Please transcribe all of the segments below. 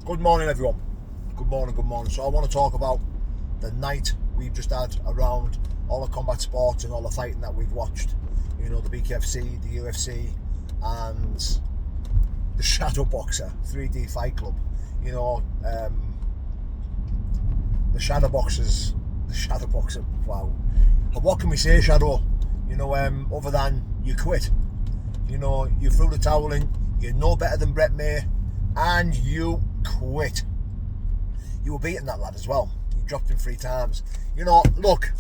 Good morning, everyone. Good morning, good morning. So I want to talk about the night we've just had around all the combat sports and all the fighting that we've watched. You know, the BKFC, the UFC, and the Shadow Boxer 3D Fight Club. You know, the Shadow Boxer, wow. What can we say, Shadow? You know, other than you quit. You know, you threw the towel in, you're no better than Brett May, and you quit. You were beating that lad as well. You dropped him 3 times. You know, look,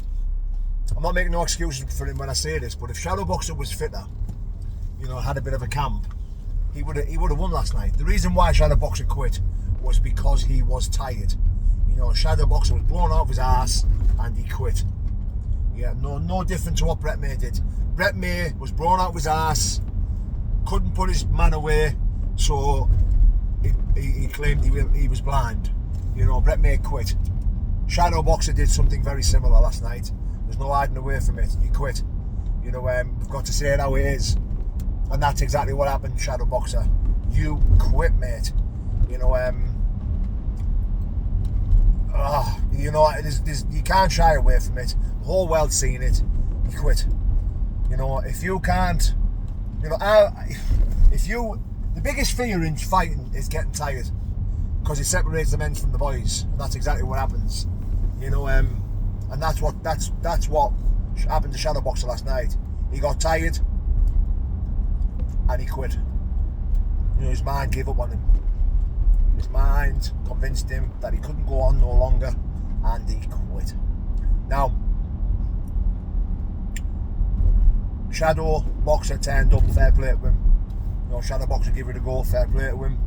I'm not making no excuses for him when I say this, but if Shadow Boxer was fitter, you know, had a bit of a camp, he would have won last night. The reason why Shadow Boxer quit was because he was tired. You know, Shadow Boxer was blown out of his ass and he quit. Yeah, no different to what Brett May did. Brett May was blown out of his ass, couldn't put his man away, so he claimed he was blind. You know, Brett May quit. Shadow Boxer did something very similar last night. There's no hiding away from it. You quit. You know, we've got to say it how it is, and that's exactly what happened. Shadow Boxer, you quit, mate. You know, you know, you can't shy away from it. The whole world's seen it. You quit. You know, if you can't, you know, the biggest fear in fighting is getting tired, because it separates the men from the boys, and that's exactly what happens. You know, and that's what happened to Shadow Boxer last night. He got tired and he quit. You know, his mind gave up on him. His mind convinced him that he couldn't go on no longer, and he quit. Now, Shadow Boxer turned up, fair play to him. You know, Shadow Boxer gave it a go, fair play to him.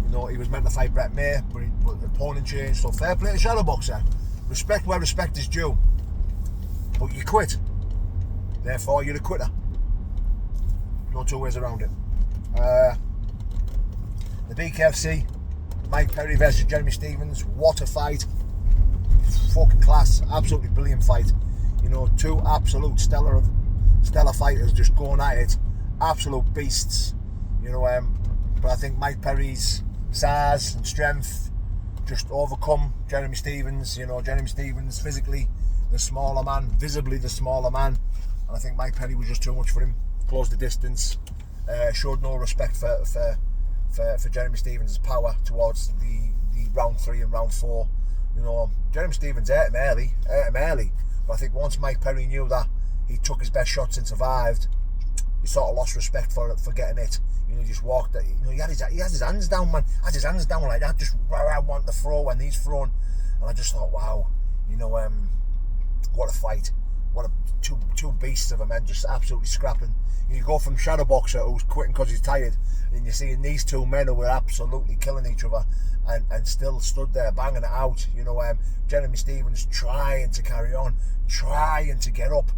You know, he was meant to fight Brett May, but the opponent changed, so fair play to Shadow Boxer. Respect where respect is due. But you quit. Therefore, you're a quitter. No two ways around it. The BKFC, Mike Perry versus Jeremy Stephens. What a fight. Fucking class. Absolutely brilliant fight. You know, 2 absolute stellar fighters just going at it. Absolute beasts. You know, but I think Mike Perry's size and strength just overcome Jeremy Stephens. You know, Jeremy Stephens physically the smaller man, visibly the smaller man, and I think Mike Perry was just too much for him. Closed the distance, showed no respect for Jeremy Stephens' power towards the round 3 and round 4. You know, Jeremy Stephens ate him early, but I think once Mike Perry knew that he took his best shots and survived, he sort of lost respect for getting it. You know, he just walked. You know, he had his hands down, man. Had his hands down like that, just where I want the throw when he's thrown. And I just thought, wow, you know, what a fight! What a two beasts of a men just absolutely scrapping. You go from Shadow Boxer, who's quitting because he's tired, and you're seeing these 2 men who were absolutely killing each other and still stood there banging it out. You know, Jeremy Stephens trying to carry on, trying to getting up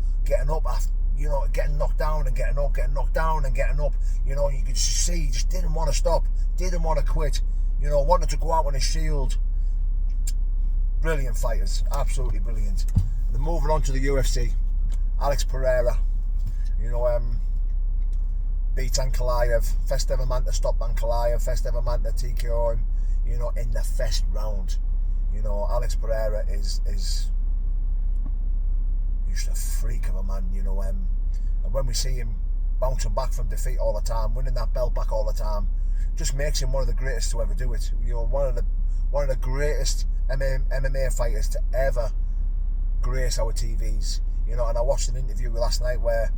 after. You know, getting knocked down and getting up, getting knocked down and getting up. You know, you could see he just didn't want to stop, didn't want to quit. You know, wanted to go out on his shield. Brilliant fighters, absolutely brilliant. And then moving on to the UFC, Alex Pereira. You know, beat Ankalaev, first ever man to stop Ankalaev, first ever man to TKO him. You know, in the first round. You know, Alex Pereira is just a freak of a man, you know, and when we see him bouncing back from defeat all the time, winning that belt back all the time, just makes him one of the greatest to ever do it. You know, one of the greatest MMA fighters to ever grace our TVs. You know, and I watched an interview last night where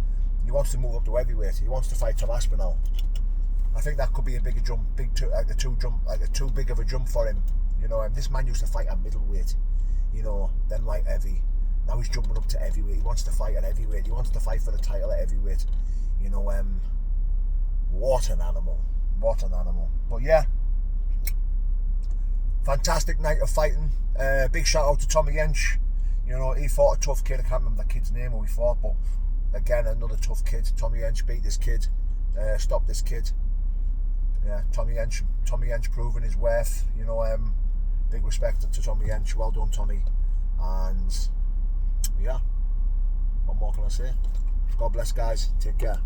he wants to move up to heavyweight. He wants to fight Tom Aspinall. I think that could be a bigger jump, too big of a jump for him. You know, this man used to fight at middleweight, you know, then light heavy. Now he's jumping up to heavyweight. He wants to fight at heavyweight. He wants to fight for the title at heavyweight. You know, what an animal. What an animal. But yeah, fantastic night of fighting. Big shout out to Tommy Yench. You know, he fought a tough kid. I can't remember the kid's name who he fought, but again, another tough kid. Tommy Yench beat this kid. Stopped this kid. Yeah, Tommy Yench proving his worth. You know, big respect to Tommy Yench. Well done, Tommy. And yeah, what more can I say? God bless, guys. Take care.